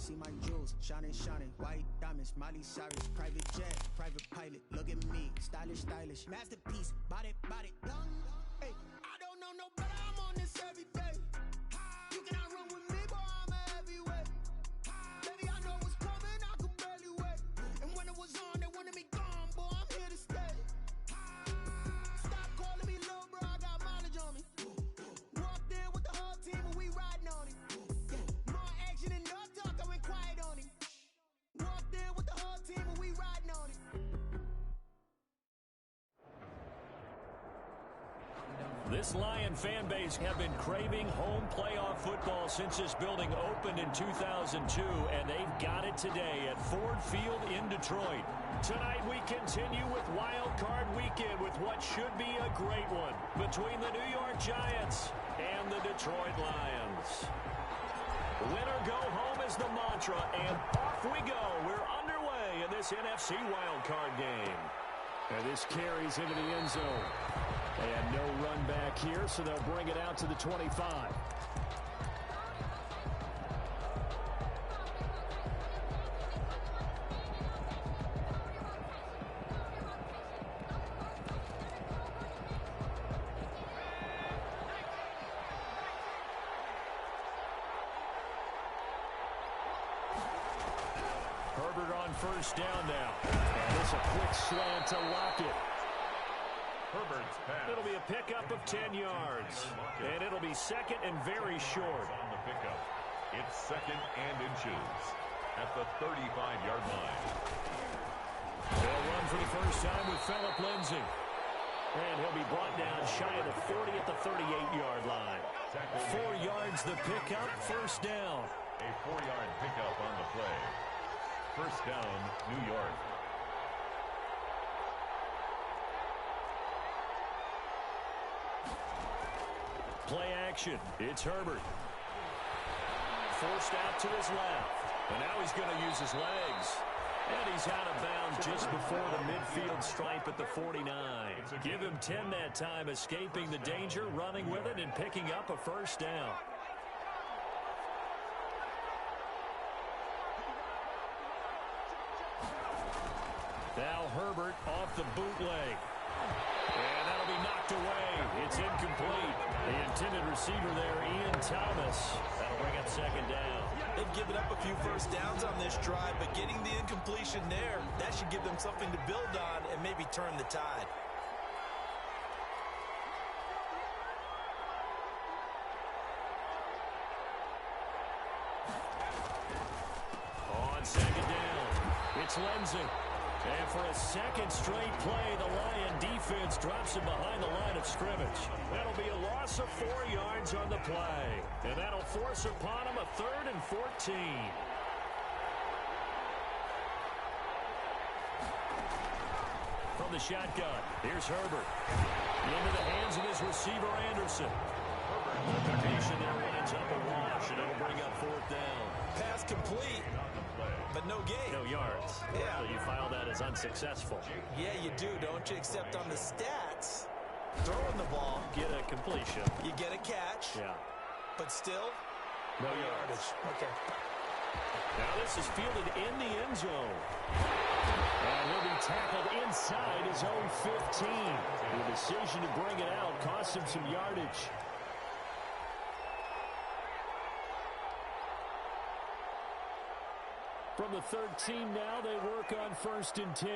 see my jewels, shining, shining. White diamonds, Miley Cyrus, private jet, private pilot. Look at me, stylish, stylish. Masterpiece, body, body. Hey, I don't know no better, I'm on this every day. You cannot run with me, boy, I'm a heavyweight. Baby, I know what's coming, I could barely wait. And when it was on, they wanted me gone, boy, I'm here to stay. Stop calling me low, bro, I got mileage on me. Walked in with the whole team and we riding on it. More action and no talk, I went quiet on him. Walked in with the whole team and we riding on it. This Lion fan base have been craving home playoff football since this building opened in 2002, and they've got it today at Ford Field in Detroit. Tonight we continue with Wild Card Weekend with what should be a great one between the New York Giants and the Detroit Lions. Win or go home is the mantra, and off we go. We're underway in this NFC Wild Card game. And this carries into the end zone. And no run back here, so they'll bring it out to the 25. Herbert on first down now. And it's a quick slant to Lockett. Herbert's pass. It'll be a pickup of 10 yards. And it'll be second and very short. On the pickup. It's second and inches at the 35-yard line. They'll run for the first time with Phillip Lindsay. And he'll be brought down shy of the 40 at the 38-yard line. 4 yards the pickup, first down. A 4-yard pickup on the play. First down, New York. Play action. It's Herbert. Forced out to his left. And now he's going to use his legs. And he's out of bounds just before the midfield stripe at the 49. Give him 10 that time, escaping the danger, running with it, and picking up a first down. Now Herbert off the bootleg. And that'll be knocked away. It's incomplete. The intended receiver there, Ian Thomas. That'll bring up second down. They've given up a few first downs on this drive, but getting the incompletion there, that should give them something to build on and maybe turn the tide. On second down, it's Lindsay. And for a second straight play, the Lion defense drops him behind the line of scrimmage. That'll be a loss of 4 yards on the play. And that'll force upon him a 3rd and 14. From the shotgun, here's Herbert. Into the hands of his receiver, Anderson. The formation there winds up a wash, and it'll bring up 4th down. Pass complete, but no gain. No yards. Yeah. So you file that as unsuccessful. Yeah, you do, don't you? Except on the stats, throwing the ball, Get a completion. you get a catch, Yeah. but still, No yards. Okay. Now this is fielded in the end zone. And he'll be tackled inside his own 15. The decision to bring it out cost him some yardage. From the 13 now, they work on 1st and 10.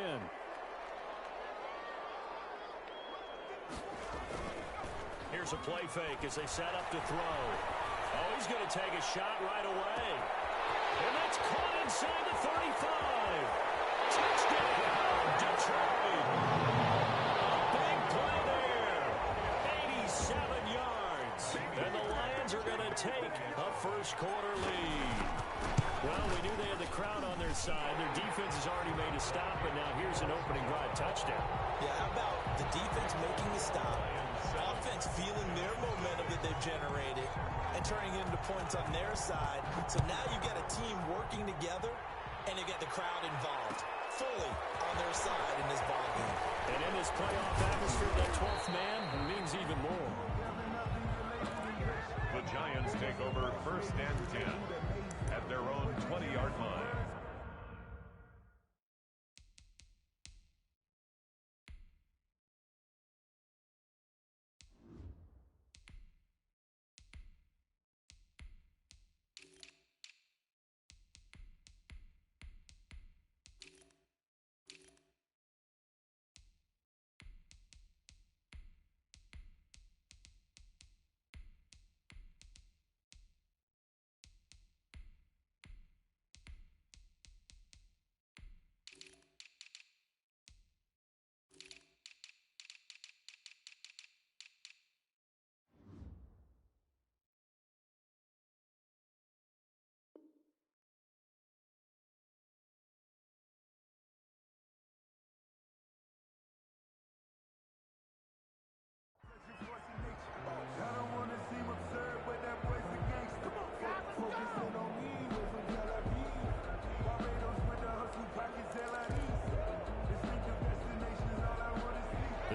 Here's a play fake as they set up to throw. Oh, he's going to take a shot right away. And that's caught inside the 35. Touchdown, Detroit. Big play there. 87 yards. And the Lions are going to take a first-quarter lead. Well, we knew they had the crowd on their side. Their defense has already made a stop, and now here's an opening drive touchdown. Yeah, how about the defense making the stop, offense feeling their momentum that they've generated, and turning it into points on their side. So now you've got a team working together, and you get the crowd involved fully on their side in this ball game. And in this playoff atmosphere, that 12th man means even more. The Giants take over 1st and 10 at their own 20-yard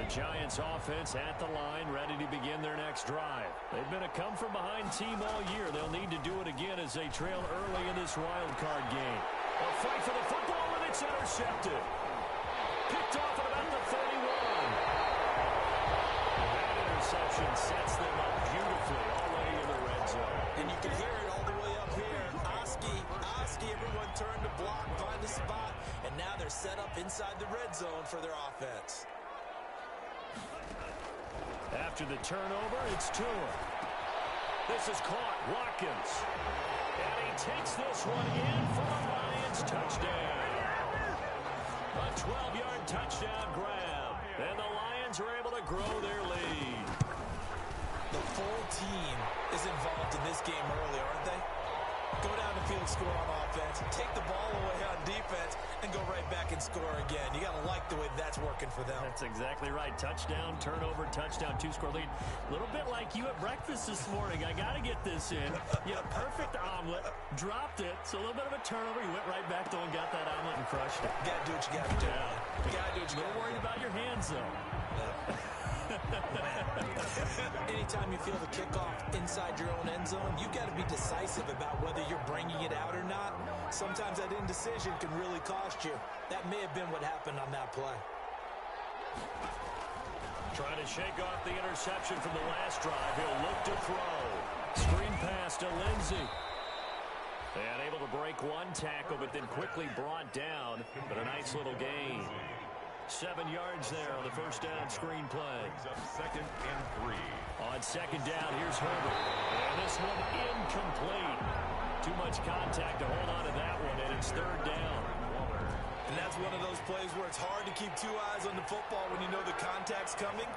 The Giants offense at the line, ready to begin their next drive. They've been a come-from-behind team all year. They'll need to do it again as they trail early in this wild card game. A fight for the football, and it's intercepted. Picked off at about the 31. That interception sets them up beautifully already in the red zone. And you can hear it all the way up here. Oski, everyone turned to block, find a spot, and now they're set up inside the red zone for their offense. After the turnover, it's Tua. This is caught. Watkins. And he takes this one in for the Lions touchdown. A 12-yard touchdown grab. And the Lions are able to grow their lead. The full team is involved in this game early, aren't they? Go down the field, score on offense, take the ball away on defense, and go right back and score again. You got to like the way that's working for them. That's exactly right. Touchdown, turnover, touchdown, two-score lead. A little bit like you at breakfast this morning. I got to get this in. You had a perfect omelet, dropped it, so a little bit of a turnover. You went right back, though, and got that omelet and crushed it. You got to do what you got to do. Yeah. You got to do what you got to do. A little worried about your hands, though. Anytime you feel the kickoff inside your own end zone, you've got to be decisive about whether you're bringing it out or not. Sometimes that indecision can really cost you. That may have been what happened on that play. Trying to shake off the interception from the last drive. He'll look to throw. Screen pass to Lindsey. And able to break one tackle, but then quickly brought down. But a nice little gain. 7 yards there on the first down screen play. Second and 3. On second down, here's Herbert. And this one incomplete. Too much contact to hold on to that one, and it's third down. And that's one of those plays where it's hard to keep two eyes on the football when you know the contact's coming,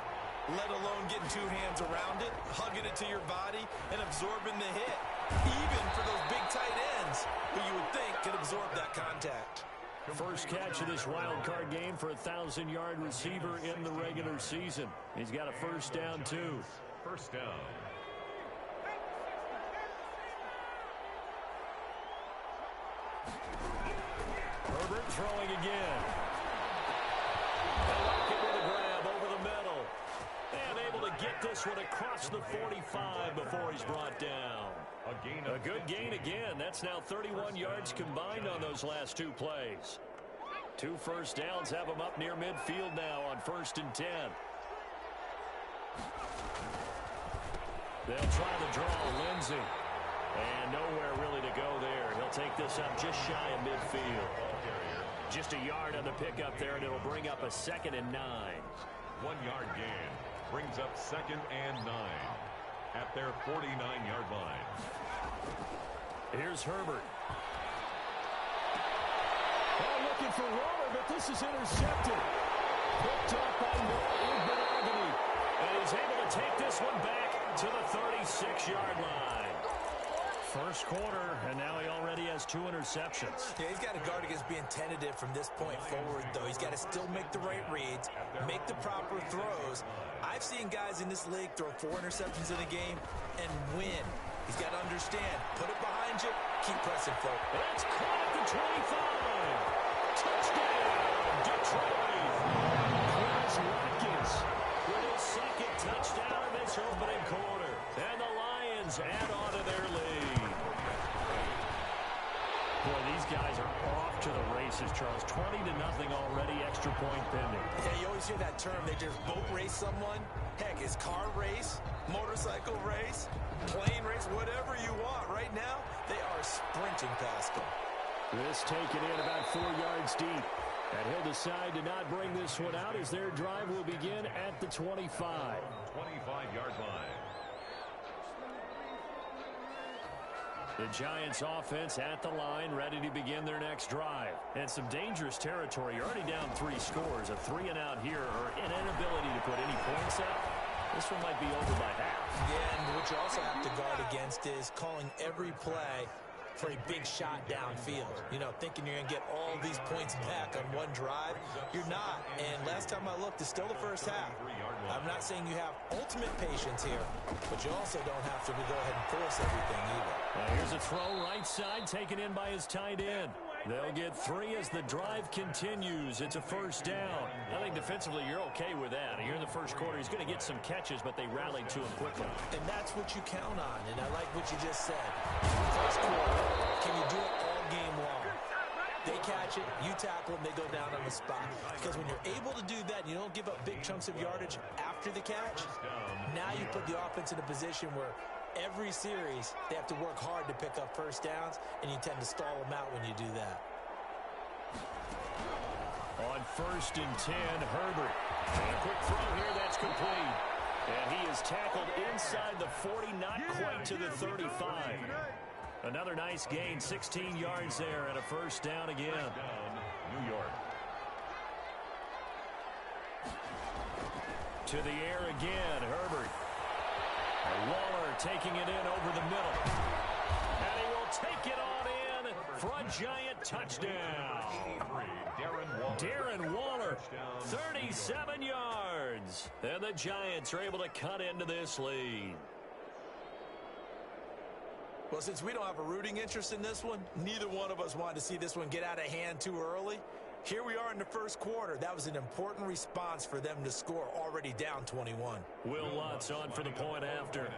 let alone getting two hands around it, hugging it to your body, and absorbing the hit. Even for those big tight ends who you would think could absorb that contact. First catch of this wild card game for a 1,000-yard receiver in the regular season. He's got a first down, too. First down. Herbert throwing again. Lockett with a grab over the middle. And able to get this one across the 45 before he's brought down. A good gain again. That's now 31 yards combined on those last two plays. 2 first downs have them up near midfield now on 1st and 10. They'll try the draw, Lindsey. And nowhere really to go there. He'll take this up just shy of midfield. Just a yard on the pickup there, and it'll bring up a 2nd and 9. 1 yard gain. Brings up 2nd and 9. At their 49-yard line. Here's Herbert. Oh, looking for Waller, but this is intercepted. Picked up by Noah. And he's able to take this one back to the 36-yard line. First quarter, and now he already has 2 interceptions. Yeah, he's got to guard against being tentative from this point forward, though. He's got to still make the right reads, make the proper throws. I've seen guys in this league throw 4 interceptions in a game and win. He's got to understand, put it behind you, keep pressing forward. It's caught at the 25. Touchdown, Detroit. Chris Watkins with his 2nd touchdown of this opening quarter. And the Lions add on to their lead. Boy, these guys are off to the races, Charles. 20-0 already, extra point pending. Yeah, you always hear that term. They just boat race someone. Heck, it's car race, motorcycle race, plane race, whatever you want. Right now, they are sprinting past them. This taken in about 4 yards deep. And he'll decide to not bring this one out as their drive will begin at the 25. 25-yard line. The Giants offense at the line, ready to begin their next drive. And some dangerous territory. You're already down 3 scores. A 3-and-out here, or an inability to put any points up. This one might be over by half. Yeah, and what you also have to guard against is calling every play for a big shot downfield. You know, thinking you're going to get all these points back on one drive. You're not. And last time I looked, it's still the first half. I'm not saying you have ultimate patience here, but you also don't have to go ahead and force everything either. Here's a throw right side, taken in by his tight end. They'll get 3 as the drive continues. It's a first down. I think defensively you're okay with that. Here in the first quarter, he's going to get some catches, but they rallied to him quickly. And that's what you count on, and I like what you just said. First quarter, can you do it all game long? They catch it, you tackle them, they go down on the spot. Because when you're able to do that, and you don't give up big chunks of yardage after the catch, now you put the offense in a position where every series, they have to work hard to pick up first downs, and you tend to stall them out when you do that. On 1st and 10, Herbert. And a quick throw here, that's complete. And he is tackled inside the 40, not quite to the 35. Another nice gain, 16 yards there, and a first down again. First down, New York. To the air again, Herbert. Waller taking it in over the middle. And he will take it on in for a giant touchdown. Darren Waller, 37 yards. And the Giants are able to cut into this lead. Well, since we don't have a rooting interest in this one, neither one of us wanted to see this one get out of hand too early. Here we are in the first quarter. That was an important response for them to score, already down 21. Will Lutz on for the point after.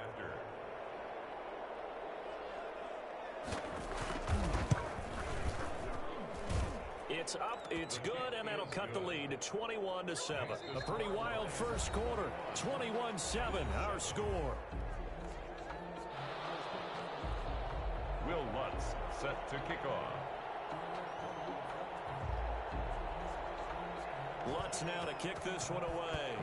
It's up, it's good, and that'll cut the lead to 21-7. A pretty wild first quarter. 21-7, our score. Will Lutz set to kick off. Lutz now to kick this one away.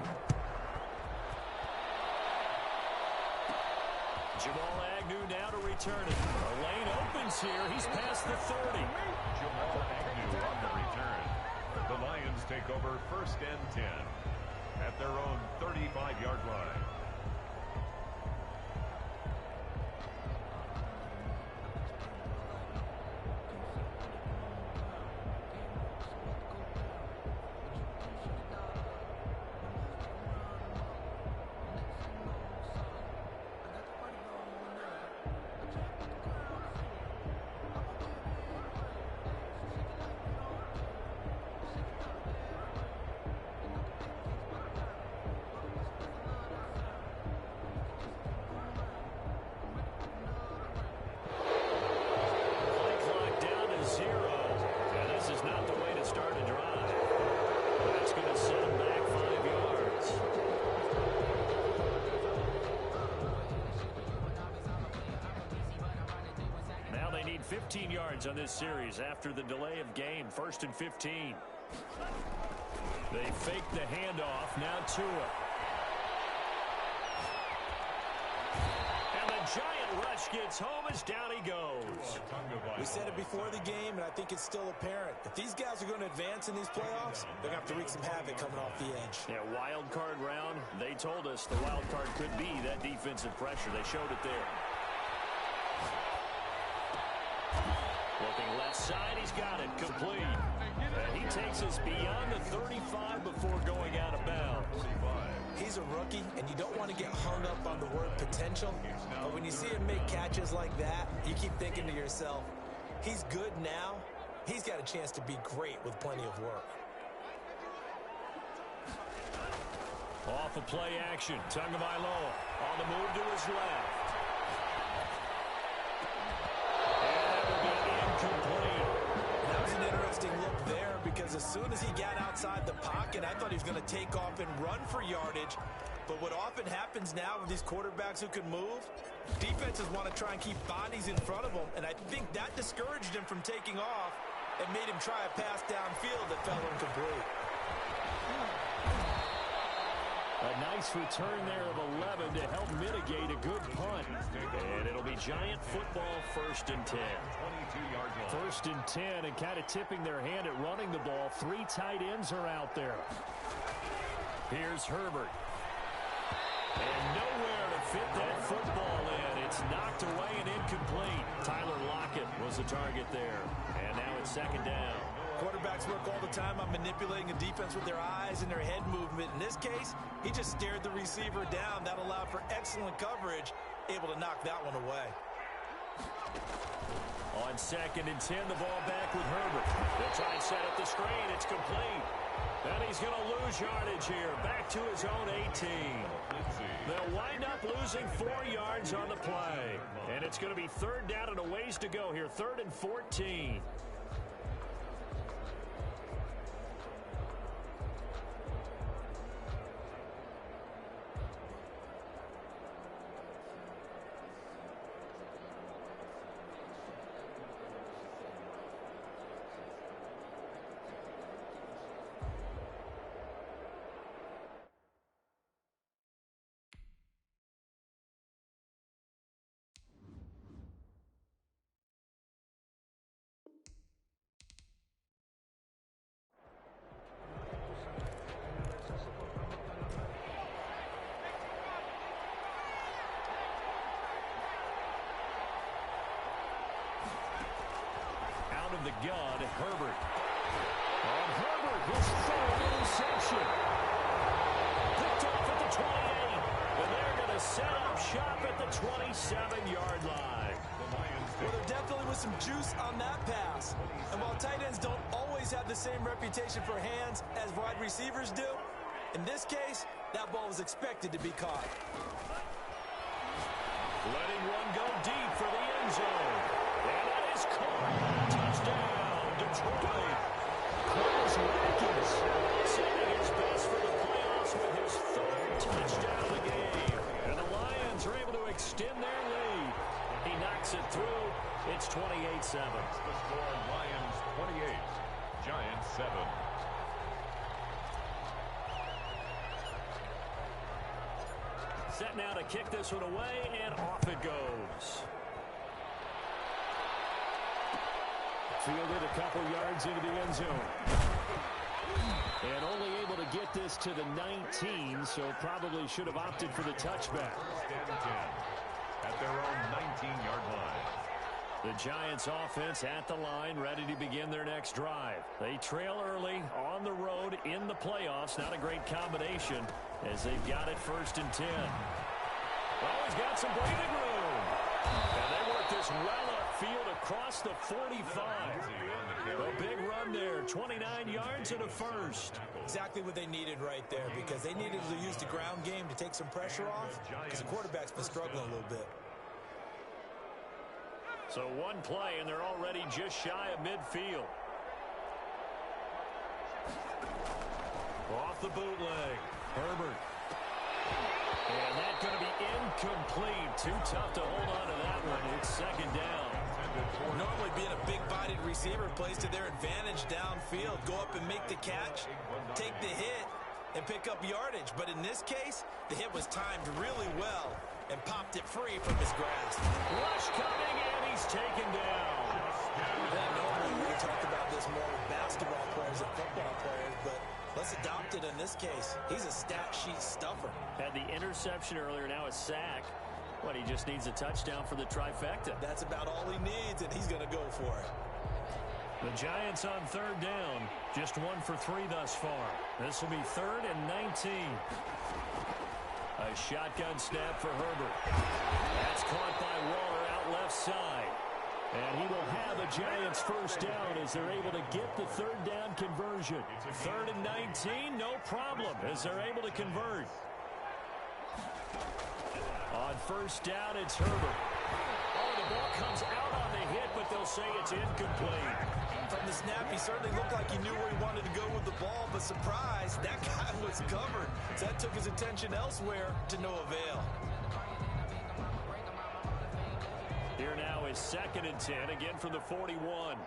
Jamal Agnew now to return it. A lane opens here. He's past the 30. Jamal Agnew on the return. The Lions take over 1st and 10 at their own 35-yard line. They need 15 yards on this series after the delay of game. 1st and 15. They fake the handoff. Now Tua. And the giant rush gets home as down he goes. We said it before the game, and I think it's still apparent. If these guys are going to advance in these playoffs, they're going to have to wreak some havoc coming off the edge. Yeah, wild card round. They told us the wild card could be that defensive pressure. They showed it there. Looking left side, he's got it complete. And he takes us beyond the 35 before going out of bounds. He's a rookie, and you don't want to get hung up on the word potential. But when you see him make catches like that, you keep thinking to yourself, he's good now. He's got a chance to be great with plenty of work. Off of play action, Tagovailoa on the move to his left. That was an interesting look there because as soon as he got outside the pocket, I thought he was going to take off and run for yardage. But what often happens now with these quarterbacks who can move, defenses want to try and keep bodies in front of them, and I think that discouraged him from taking off and made him try a pass downfield that fell incomplete. A nice return there of 11 to help mitigate a good punt. And it'll be Giant football 1st and 10. 1st and 10 and kind of tipping their hand at running the ball. 3 tight ends are out there. Here's Herbert. And nowhere to fit that football in. It's knocked away and incomplete. Tyler Lockett was the target there. And now it's 2nd down. Quarterbacks work all the time on manipulating a defense with their eyes and their head movement. In this case, he just stared the receiver down. That allowed for excellent coverage, able to knock that one away. On 2nd and 10, the ball back with Herbert. They'll try and set up the screen. It's complete. And he's going to lose yardage here. Back to his own 18. They'll wind up losing 4 yards on the play. And it's going to be 3rd down and a ways to go here. 3rd and 14. Of the gun, Herbert. On Herbert, his 3rd interception. Picked off at the 28. And they're going to set up shop at the 27-yard line. Well, there definitely was some juice on that pass. And while tight ends don't always have the same reputation for hands as wide receivers do, in this case, that ball was expected to be caught. Letting one go deep for the end zone. And that is caught. Touchdown, Detroit. Carlos Watkins saving his best for the playoffs with his 3rd touchdown of the game. And the Lions are able to extend their lead. He knocks it through. It's 28-7. The score, Lions 28, Giants 7. Set now to kick this one away, and off it goes. Fielded a couple yards into the end zone. And only able to get this to the 19, so probably should have opted for the touchback. 10 at their own 19-yard line. The Giants offense at the line, ready to begin their next drive. They trail early on the road in the playoffs. Not a great combination as they've got it 1st and 10. Well, he's got some breathing room. And they work this well upfield across the 45. A big run there, 29 yards and a 1st. Exactly what they needed right there, because they needed to use the ground game to take some pressure off, because the quarterback's been struggling a little bit. So one play, and they're already just shy of midfield. Off the bootleg, Herbert. And that's going to be incomplete. Too tough to hold on to that one. It's 2nd down. Normally being a big-bodied receiver plays to their advantage downfield. Go up and make the catch, take the hit, and pick up yardage. But in this case, the hit was timed really well and popped it free from his grasp. Rush coming, and he's taken down. Normally we talk about this more with basketball players than football players, but let's adopt it in this case. He's a stat sheet stuffer. Had the interception earlier, now a sack. What, he just needs a touchdown for the trifecta. That's about all he needs, and he's going to go for it. The Giants on 3rd down. Just 1 for 3 thus far. This will be 3rd and 19. A shotgun snap for Herbert. That's caught by Waller out left side. And he will have a Giants 1st down as they're able to get the 3rd down conversion. 3rd and 19, no problem as they're able to convert. On 1st down, it's Herbert. Oh, the ball comes out on the hit, but they'll say it's incomplete. From the snap, he certainly looked like he knew where he wanted to go with the ball, but surprise, that guy was covered. So that took his attention elsewhere to no avail. Here now is 2nd and 10, again from the 41.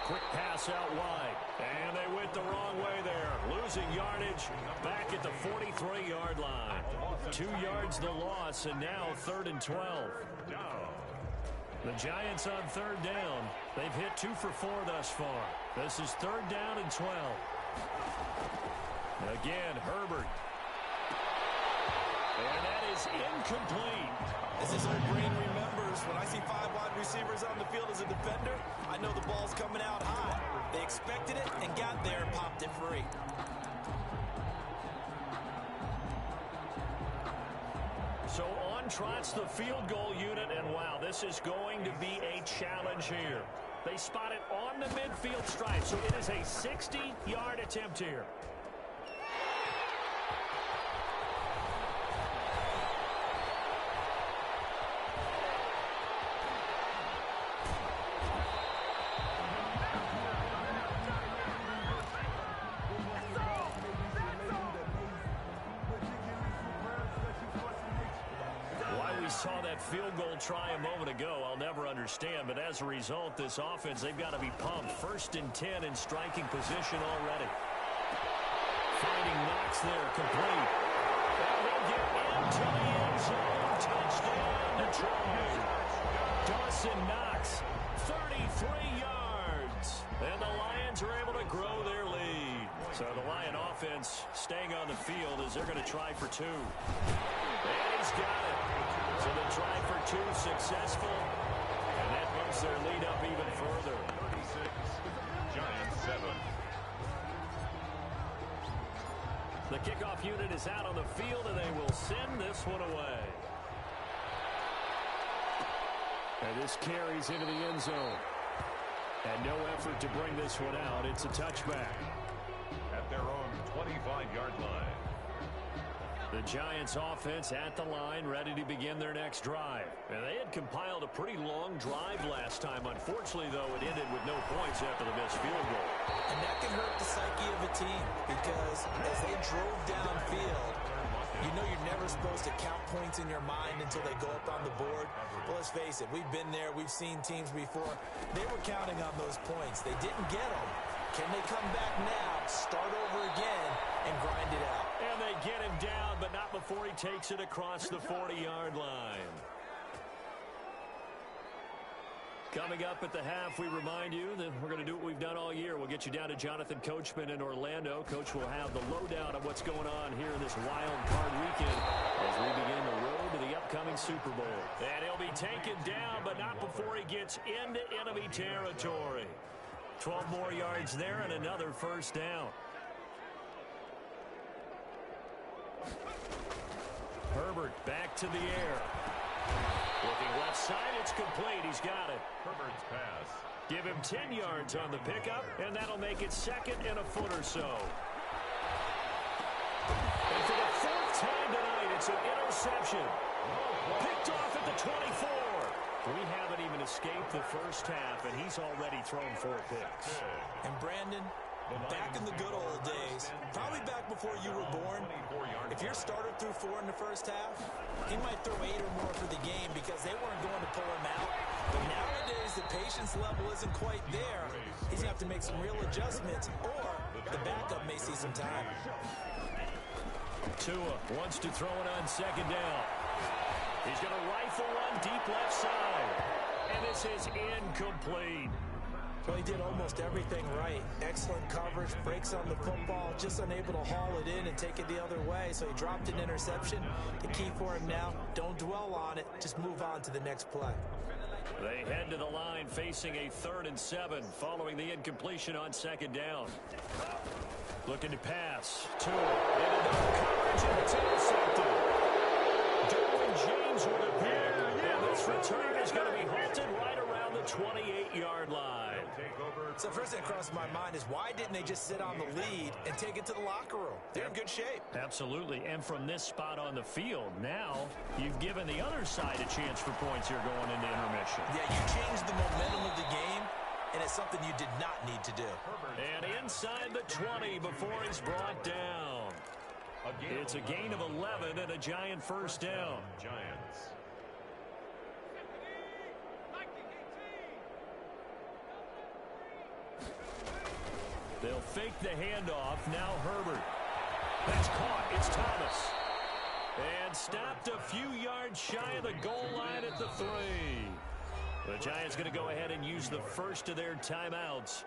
Quick pass out wide. And they went the wrong way there. Losing yardage back at the 43-yard line. 2 yards the loss, and now 3rd and 12. The Giants on 3rd down. They've hit 2 for 4 thus far. This is 3rd down and 12. Again, Herbert. And that is incomplete. As his old brain remembers, when I see 5 wide receivers on the field as a defender, I know the ball's coming out high. They expected it and got there and popped it free. So on trots the field goal unit, and wow, this is going to be a challenge here. They spot it on the midfield stripe, so it is a 60-yard attempt here. Saw that field goal try a moment ago. I'll never understand, but as a result, this offense, they've got to be pumped. 1st and 10 in striking position already. Finding Knox there, complete. And they'll get into the end zone. Touchdown, Detroit. Dawson Knox, 33 yards. And the Lions are able to grow their lead. So the Lion offense staying on the field as they're going to try for 2. And he's got it. So the try for 2 successful, and that moves their lead up even further. 36, Giants 7. The kickoff unit is out on the field, and they will send this one away. And this carries into the end zone. And no effort to bring this one out. It's a touchback. At their own 25-yard line. The Giants offense at the line, ready to begin their next drive. And they had compiled a pretty long drive last time. Unfortunately, though, it ended with no points after the missed field goal. And that can hurt the psyche of a team because as they drove downfield, you know you're never supposed to count points in your mind until they go up on the board. But let's face it, we've been there. We've seen teams before. They were counting on those points. They didn't get them. Can they come back now, start over again, and grind it out? And they get him down, but not before he takes it across the 40-yard line. Coming up at the half, we remind you that we're going to do what we've done all year. We'll get you down to Jonathan Coachman in Orlando. Coach will have the lowdown of what's going on here in this wild card weekend as we begin the road to the upcoming Super Bowl. And he'll be taken down, but not before he gets into enemy territory. 12 more yards there and another first down. Herbert back to the air. Looking left side, it's complete. He's got it. Herbert's pass. Give him 10 yards on the pickup, and that'll make it 2nd and a foot or so. And for the 4th time tonight, it's an interception. Picked off at the 24. We haven't even escaped the first half, and he's already thrown 4 picks. And Brandon, back in the good old days, probably back before you were born, if your starter threw 4 in the first half, he might throw 8 or more for the game because they weren't going to pull him out. But nowadays, the patience level isn't quite there. He's going to have to make some real adjustments, or the backup may see some time. Tua wants to throw it on 2nd down. He's going to rifle one deep left side. And this is incomplete. Well, he did almost everything right. Excellent coverage, breaks on the football, just unable to haul it in and take it the other way. So he dropped an interception. The key for him now, don't dwell on it. Just move on to the next play. They head to the line facing a 3rd and 7 following the incompletion on 2nd down. Looking to pass. Tua into double coverage, and it's intercepted. Derwin James with a pick. And this return is going to be halted right around the 28-yard line. So first thing that crossed my mind is why didn't they just sit on the lead and take it to the locker room? They're in good shape. Absolutely. And from this spot on the field, now you've given the other side a chance for points here going into intermission. Yeah, you changed the momentum of the game, and it's something you did not need to do. And inside the 20 before he's brought down. It's a gain of 11 and a Giant first down. Giants. They'll fake the handoff. Now Herbert. That's caught. It's Thomas. And stopped a few yards shy of the goal line at the 3. The Giants going to go ahead and use the first of their timeouts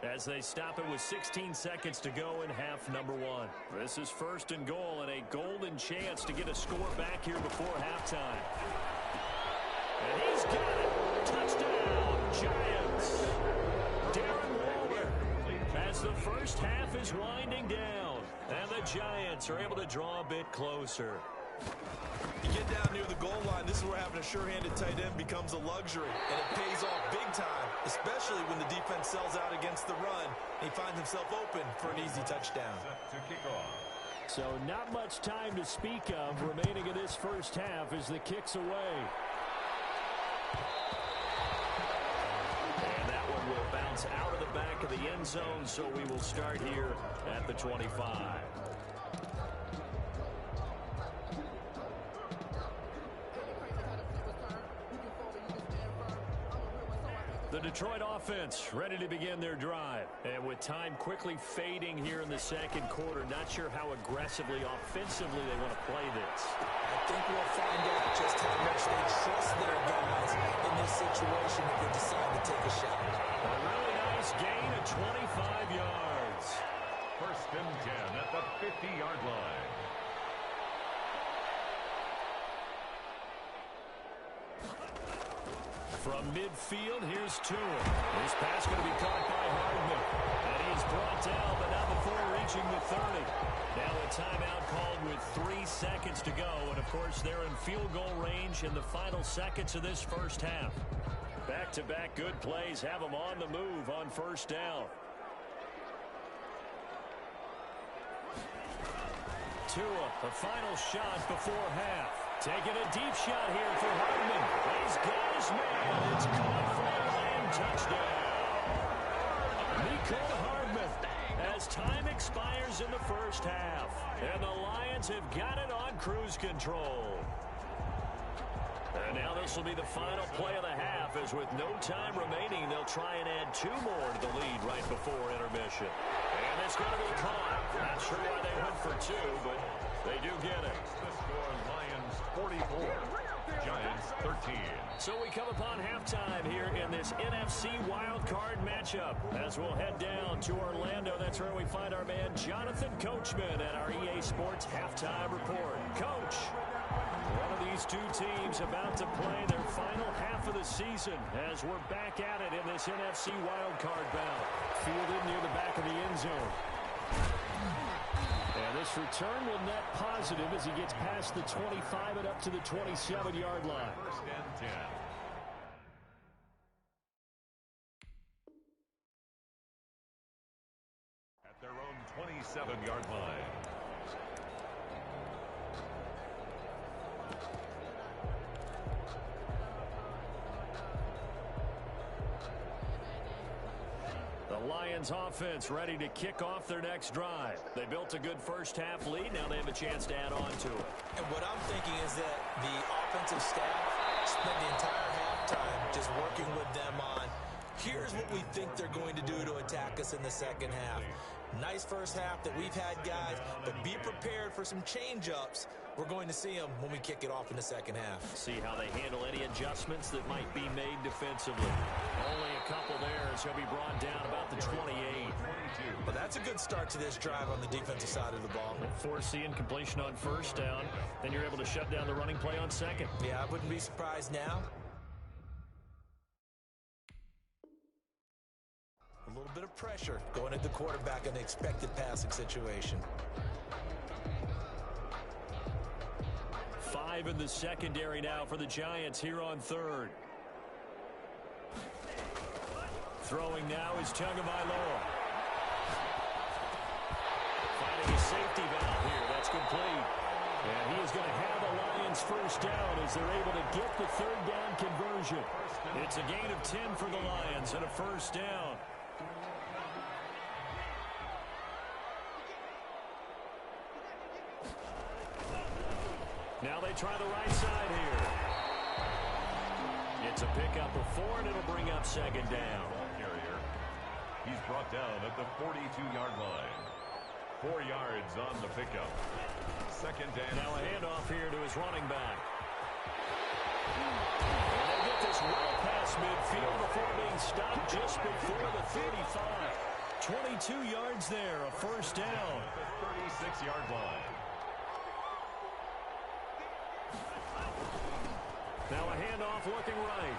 as they stop it with 16 seconds to go in half number 1. This is 1st and goal and a golden chance to get a score back here before halftime. And he's got it. Touchdown, Giants. Darren Waller as the first half is winding down. And the Giants are able to draw a bit closer. You get down near the goal line, this is where having a sure-handed tight end becomes a luxury, and it pays off big time, especially when the defense sells out against the run, and he finds himself open for an easy touchdown. Set to kick off. So not much time to speak of remaining in this first half as the kick's away. And that one will bounce out of the back of the end zone, so we will start here at the 25. The Detroit offense ready to begin their drive. And with time quickly fading here in the second quarter, not sure how aggressively, offensively they want to play this. I think we'll find out just how much they trust their guys in this situation if they decide to take a shot. A really nice gain of 25 yards. First and 10 at the 50-yard line. From midfield, here's Tua. This pass going to be caught by Hardman. And he's brought down, but not before reaching the 30. Now a timeout called with 3 seconds to go. And, of course, they're in field goal range in the final seconds of this first half. Back-to-back good plays have them on the move on first down. Tua, the final shot before half. Taking a deep shot here for Hardman. He's got his man. It's caught for a Lion touchdown. Mecole Hardman as time expires in the first half. And the Lions have got it on cruise control. And now this will be the final play of the half, as with no time remaining, they'll try and add 2 more to the lead right before intermission. And it's going to be caught. Not sure why they went for 2, but they do get it. The score, Lions 44, Giants 13. So we come upon halftime here in this NFC wildcard matchup. As we'll head down to Orlando, that's where we find our man Jonathan Coachman at our EA Sports Halftime Report. Coach, one of these two teams about to play their final half of the season as we're back at it in this NFC wildcard bout. Fielded near the back of the end zone. And this return will net positive as he gets past the 25 and up to the 27-yard line. First and 10. At their own 27-yard line. The Lions offense ready to kick off their next drive. They built a good first half lead. Now they have a chance to add on to it. And what I'm thinking is that the offensive staff spent the entire halftime just working with them on, here's what we think they're going to do to attack us in the second half. Nice first half that we've had, guys, but be prepared for some change-ups. We're going to see them when we kick it off in the second half. See how they handle any adjustments that might be made defensively. Only a couple there as he'll be brought down about the 28. Well, that's a good start to this drive on the defensive side of the ball. Foreseeing completion on first down, then you're able to shut down the running play on second. Yeah, I wouldn't be surprised now. A little bit of pressure going at the quarterback in the expected passing situation. 5 in the secondary now for the Giants here on third. Throwing now is Tagovailoa. Finding a safety valve here. That's complete. And he is going to have the Lions first down as they're able to get the third down conversion. It's a gain of 10 for the Lions and a first down. Now they try the right side here. It's a pickup of 4, and it'll bring up second down. Carrier. He's brought down at the 42-yard line. 4 yards on the pickup. Second down. Now a handoff here to his running back. And they get this well past midfield before being stopped just before the 35. 22 yards there, a first down. At the 36-yard line. Now a handoff looking right.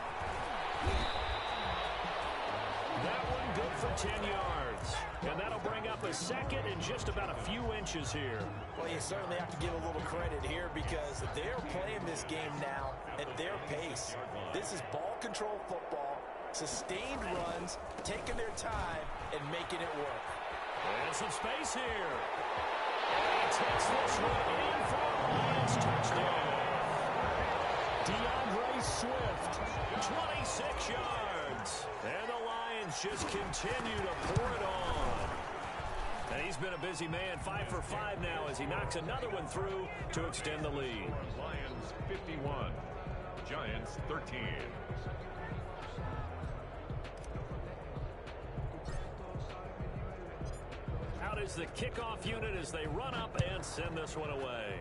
That one good for 10 yards. And that'll bring up a second and just about a few inches here. Well, you certainly have to give a little credit here because they're playing this game now at their pace. This is ball control football, sustained runs, taking their time, and making it work. And some space here. And he takes this one in for a Lions touchdown. DeAndre Swift, 26 yards. And the Lions just continue to pour it on. And he's been a busy man, 5 for 5 now as he knocks another one through to extend the lead. Lions 51, Giants 13. Out is the kickoff unit as they run up and send this one away.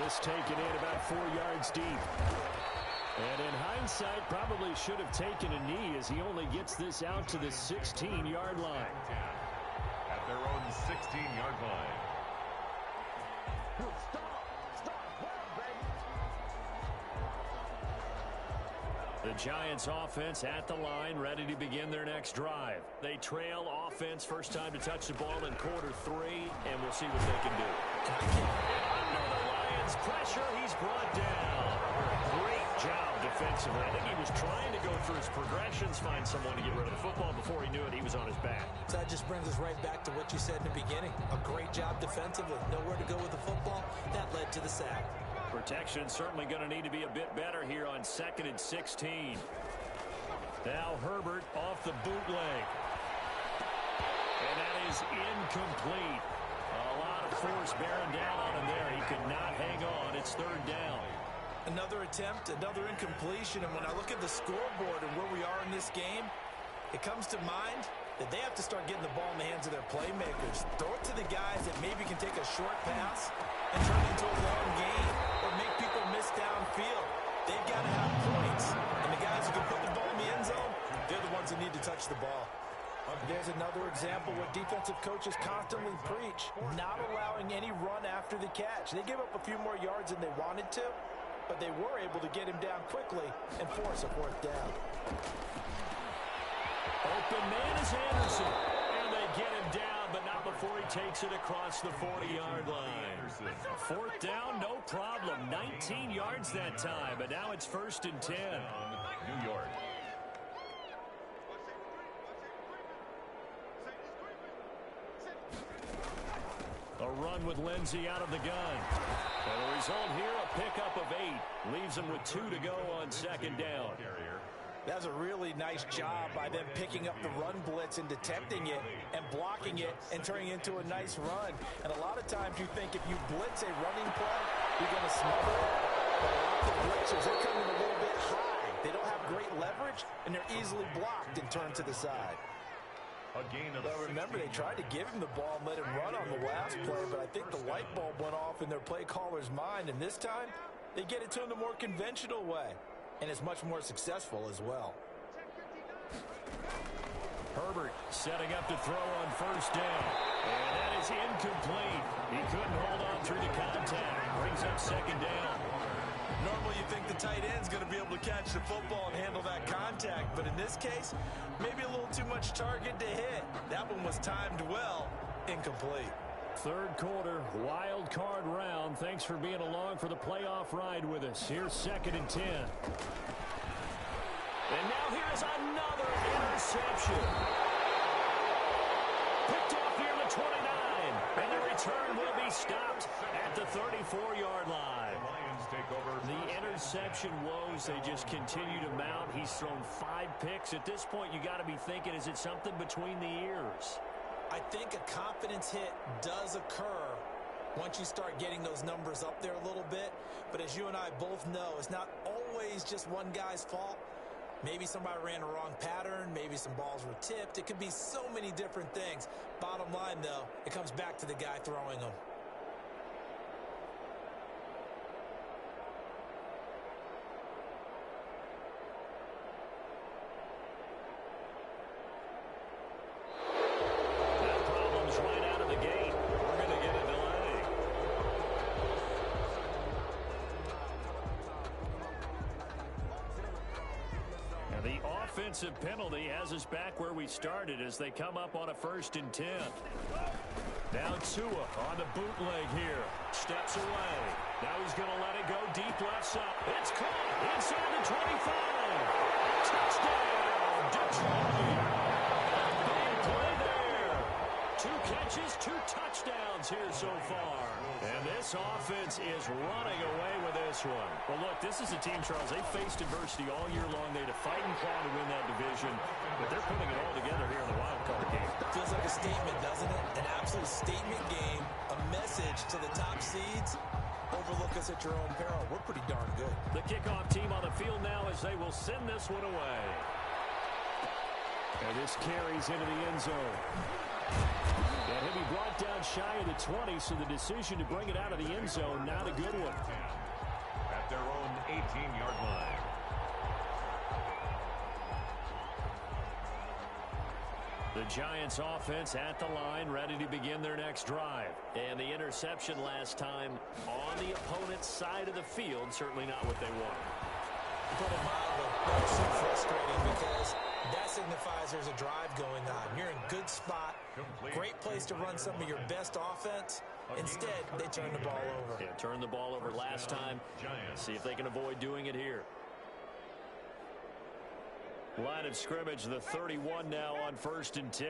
This taken in about 4 yards deep. And in hindsight, probably should have taken a knee as he only gets this out to the 16-yard line. At their own 16-yard line. The Giants offense at the line, ready to begin their next drive. They trail offense, first time to touch the ball in quarter 3, and we'll see what they can do. And under the Lions' pressure, he's brought down. Great job defensively. I think he was trying to go through his progressions, find someone to get rid of the football. Before he knew it, he was on his back. So that just brings us right back to what you said in the beginning. A great job defensively. Nowhere to go with the football. That led to the sack. Protection certainly going to need to be a bit better here on 2nd and 16. Now Herbert off the bootleg. And that is incomplete. A lot of force bearing down on him there. He could not hang on. It's 3rd down. Another attempt, another incompletion. And when I look at the scoreboard and where we are in this game, it comes to mind that they have to start getting the ball in the hands of their playmakers. Throw it to the guys that maybe can take a short pass and turn it into a long gain or make people miss downfield. They've got to have points. And the guys who can put the ball in the end zone, they're the ones that need to touch the ball. There's another example what defensive coaches constantly preach, not allowing any run after the catch. They gave up a few more yards than they wanted to, but they were able to get him down quickly and force a 4th down. Open man is Anderson. And they get him down, but not before he takes it across the 40-yard line. 4th down, no problem. 19 yards that time, but now it's 1st and 10. New York. A run with Lindsey out of the gun. And the result here, a pickup of 8. Leaves him with 2 to go on 2nd down. That's a really nice job by them picking up the run blitz and detecting it and blocking it and turning it into a nice run. And a lot of times you think if you blitz a running play, you're going to smother it. But a lot of the blitzers, they're coming a little bit high. They don't have great leverage, and they're easily blocked and turned to the side. A gain of Now remember, they tried to give him the ball and let him run on the last play, but I think the light bulb went off in their play caller's mind, and this time they get it to him the more conventional way, and it's much more successful as well. Herbert setting up to throw on 1st down, and that is incomplete. He couldn't hold on through the contact. Brings up 2nd down. Normally you think the tight end's going to be able to catch the football and handle that contact, but in this case, maybe a little too much target to hit. That one was timed well, incomplete. 3rd quarter, wild card round. Thanks for being along for the playoff ride with us. Here's 2nd and 10. And now here's another interception. Picked off near the 29, and the return will be stopped at the 34-yard line. The interception woes, they just continue to mount. He's thrown 5 picks. At this point, you got to be thinking, is it something between the ears? I think a confidence hit does occur once you start getting those numbers up there a little bit. But as you and I both know, it's not always just one guy's fault. Maybe somebody ran a wrong pattern. Maybe some balls were tipped. It could be so many different things. Bottom line, though, it comes back to the guy throwing them. And the offensive penalty has us back where we started as they come up on a 1st and 10. Now Tua on the bootleg here. Steps away. Now he's going to let it go deep left side. It's caught inside the 25. Touchdown, Detroit. Big play there. 2 catches, 2 touchdowns here so far. And this offense is running away with this one. Well, look, this is a team, Charles, they faced adversity all year long. They had to fight and claw to win that division, but they're putting it all together here in the wild card game. Feels like a statement, doesn't it? An absolute statement game, a message to the top seeds. Overlook us at your own peril. We're pretty darn good. The kickoff team on the field now as they will send this one away. And this carries into the end zone. And he'll be brought down shy of the 20, so the decision to bring it out of the end zone, not a good one. At their own 18-yard line. The Giants offense at the line, ready to begin their next drive. And the interception last time on the opponent's side of the field, certainly not what they wanted. Put it mildly, that's so frustrating because that signifies there's a drive going on. You're in good spot, great place to run some of your best offense. Instead, they turn the ball over. Yeah, turned the ball over last time. See if they can avoid doing it here. Line of scrimmage, the 31 now on 1st and 10.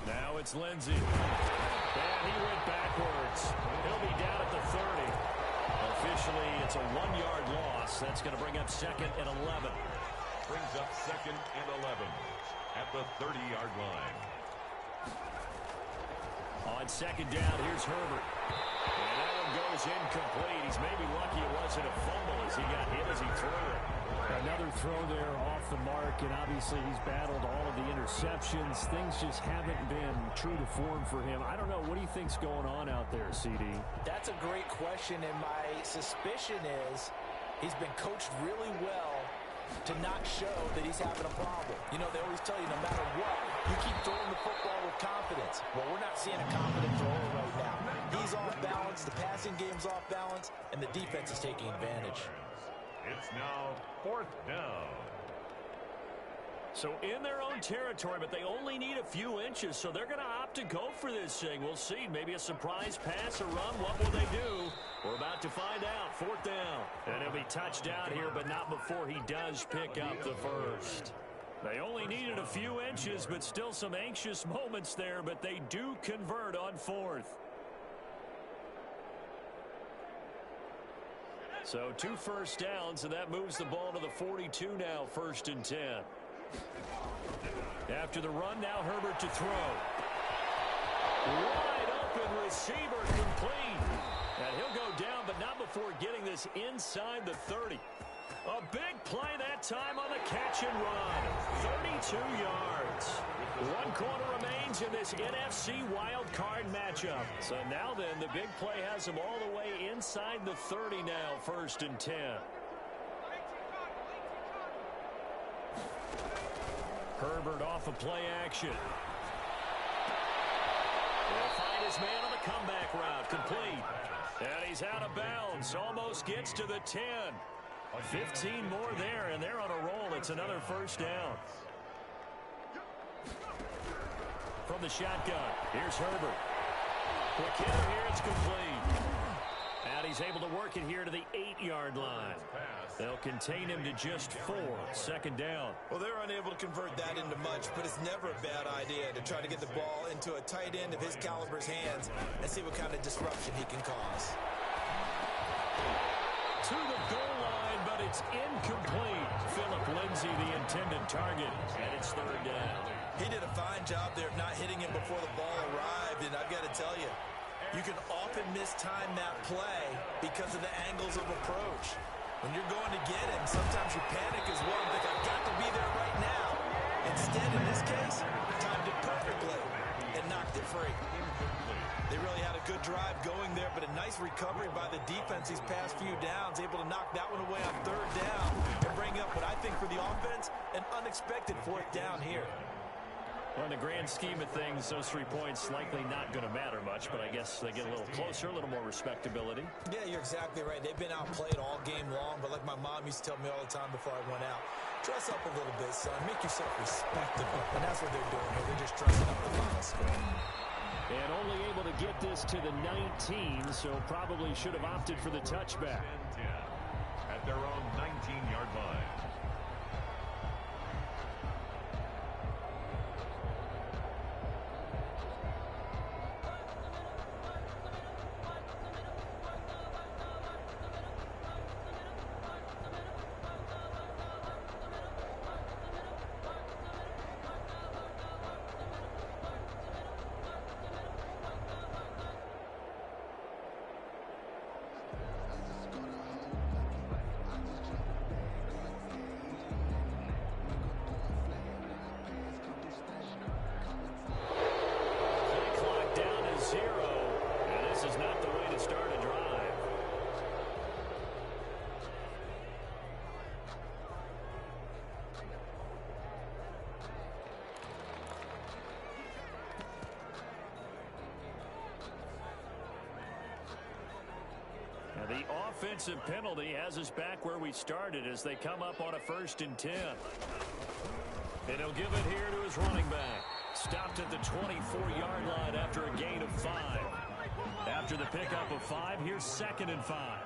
Now it's Lindsey. And he went backwards. He'll be down at the 30. Officially, it's a 1-yard loss. That's going to bring up 2nd and 11. Brings up 2nd and 11 at the 30-yard line. On 2nd down, here's Herbert. And that one goes incomplete. He's maybe lucky it wasn't a fumble as he got hit as he threw it. Another throw there off the mark, and obviously he's battled all of the interceptions. Things just haven't been true to form for him. I don't know. What do you think's going on out there, CD? That's a great question, and my suspicion is he's been coached really well to not show that he's having a problem. You know, they always tell you no matter what, you keep throwing the football with confidence. Well, we're not seeing a confident thrower right now. He's off balance, the passing game's off balance, and the defense is taking advantage. It's now 4th down. So in their own territory, but they only need a few inches, so they're going to opt to go for this thing. We'll see. Maybe a surprise pass or run. What will they do? We're about to find out. 4th down. And he'll be touched down here, but not before he does pick up the first. They only needed a few inches, but still some anxious moments there, but they do convert on 4th. So 2 first downs, and that moves the ball to the 42 now, 1st and 10. After the run, now Herbert to throw. Wide open receiver complete. And he'll go down, but not before getting this inside the 30. A big play that time on the catch and run. 32 yards. 1 quarter remains in this NFC wild card matchup. So now then, the big play has him all the way inside the 30 now, 1st and 10. Herbert off of play action. He'll find his man on the comeback route. Complete. And he's out of bounds. Almost gets to the 10. 15 more there, and they're on a roll. It's another 1st down. From the shotgun, here's Herbert. Quick hitter here, it's complete. And he's able to work it here to the 8-yard line. They'll contain him to just 4. 2nd down. Well, they're unable to convert that into much, but it's never a bad idea to try to get the ball into a tight end of his caliber's hands and see what kind of disruption he can cause. To the goal line, but it's incomplete. Philip Lindsay, the intended target, and it's 3rd down. He did a fine job there of not hitting him before the ball arrived, and I've got to tell you, you can often mistime that play because of the angles of approach. When you're going to get him, sometimes you panic as well and think, I've got to be there right now. Instead, in this case, timed it perfectly and knocked it free. They really had a good drive going there, but a nice recovery by the defense these past few downs, able to knock that one away on 3rd down and bring up what I think for the offense, an unexpected 4th down here. Well, in the grand scheme of things, those 3 points likely not going to matter much, but I guess they get a little closer, a little more respectability. Yeah, you're exactly right. They've been outplayed all game long, but like my mom used to tell me all the time before I went out, dress up a little bit, son. Make yourself respectable. And that's what they're doing here. They're just dressing up the final score. And only able to get this to the 19, so probably should have opted for the touchback. 10 at their own 19-yard line. The offensive penalty has us back where we started as they come up on a 1st and 10. And he'll give it here to his running back. Stopped at the 24-yard line after a gain of 5. After the pickup of 5, here's 2nd and 5.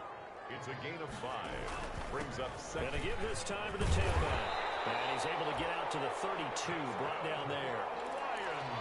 It's a gain of 5. Brings up 2nd. Going to give this time to the tailback. And he's able to get out to the 32, brought down there.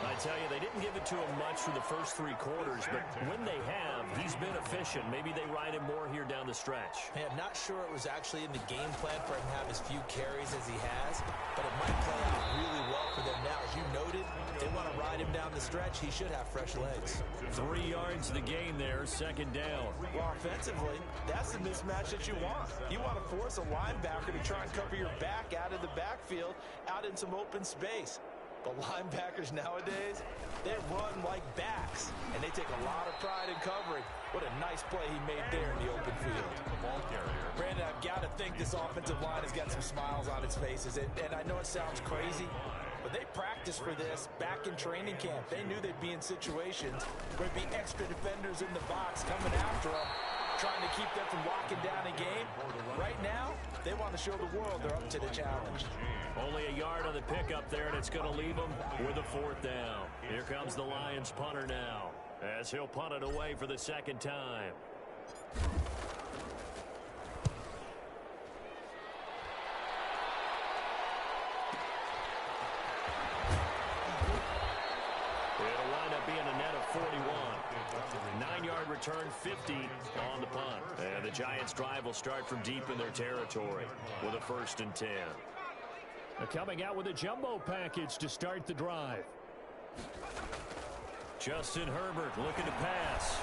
I tell you, they didn't give it to him much for the first 3 quarters, but when they have, he's been efficient. Maybe they ride him more here down the stretch. Man, not sure it was actually in the game plan for him to have as few carries as he has, but it might play out really well for them now. As you noted, they want to ride him down the stretch. He should have fresh legs. 3 yards to the gain there, 2nd down. Well, offensively, that's the mismatch that you want. You want to force a linebacker to try and cover your back out of the backfield, out in some open space. But linebackers nowadays, they run like backs, and they take a lot of pride in covering. What a nice play he made there in the open field. The ball carrier. Brandon, I've got to think this offensive line has got some smiles on its faces, and I know it sounds crazy, but they practiced for this back in training camp. They knew they'd be in situations where there'd be extra defenders in the box coming after them, trying to keep them from locking down a game. Right now, they want to show the world they're up to the challenge. Only a yard on the pickup there, and it's going to leave them with a 4th down. Here comes the Lions punter now, as he'll punt it away for the 2nd time. It'll wind up being a net of 41. 9-yard return, 50 on the punt. And the Giants' drive will start from deep in their territory with a 1st and 10. They're coming out with a jumbo package to start the drive. Justin Herbert looking to pass.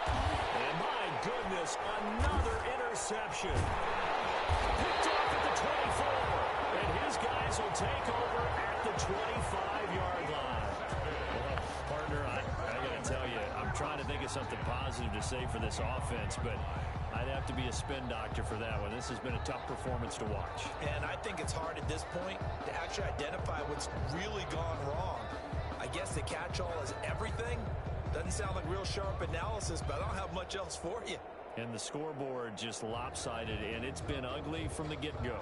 And my goodness, another interception. Picked off at the 24. And his guys will take over at the 25-yard line. Well, partner, I got to tell you, I'm trying to think of something positive to say for this offense, but I'd have to be a spin doctor for that one. This has been a tough performance to watch. And I think it's hard at this point to actually identify what's really gone wrong. I guess the catch-all is everything. Doesn't sound like real sharp analysis, but I don't have much else for you. And the scoreboard just lopsided, and it's been ugly from the get-go.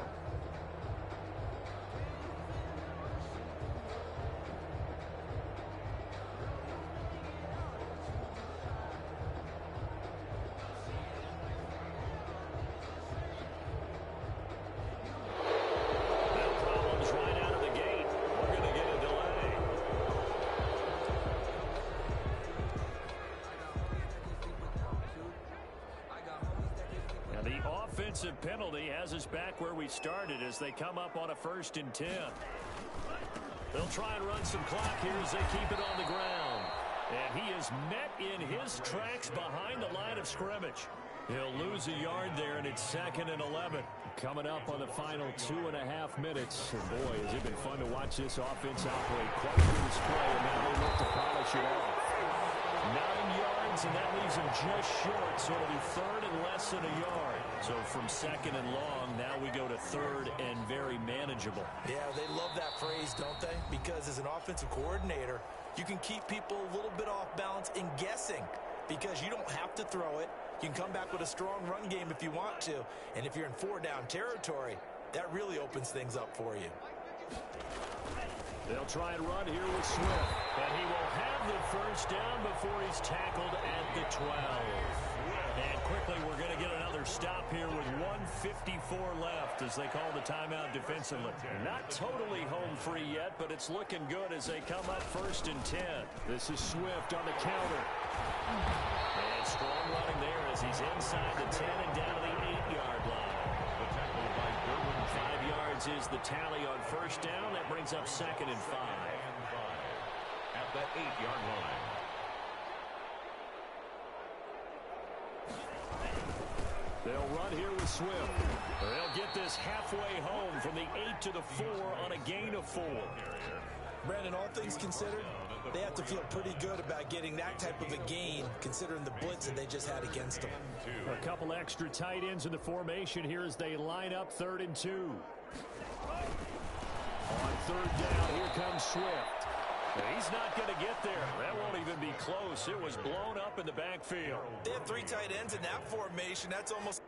Penalty has us back where we started as they come up on a 1st and 10. They'll try and run some clock here as they keep it on the ground. And he is met in his tracks behind the line of scrimmage. He'll lose a yard there, and it's 2nd and 11. Coming up on the final 2.5 minutes. And boy, has it been fun to watch this offense operate. Quite a display, and now they look to polish it off. 9 yards yards, and that leaves him just short, so it'll be third and less than a yard. So from second and long, now we go to third and very manageable. Yeah, they love that phrase, don't they? Because as an offensive coordinator, you can keep people a little bit off balance in guessing because you don't have to throw it. You can come back with a strong run game if you want to. And if you're in four-down territory, that really opens things up for you. They'll try and run here with Swift, but he will have the first down before he's tackled at the 12. And quickly, we're going to get another stop here with 1:54 left as they call the timeout defensively. Not totally home free yet, but it's looking good as they come up 1st and 10. This is Swift on the counter. And strong running there as he's inside the 10 and down to the 8-yard line. 5 yards is the tally on first down. That brings up 2nd and 5. At the 8-yard line. They'll run here with Swift. They'll get this halfway home from the 8 to the 4 on a gain of 4. Brandon, all things considered, they have to feel pretty good about getting that type of a gain considering the blitz that they just had against them. A couple extra tight ends in the formation here as they line up 3rd and 2. On 3rd down, here comes Swift. He's not going to get there. That won't even be close. It was blown up in the backfield. They have 3 tight ends in that formation. That's almost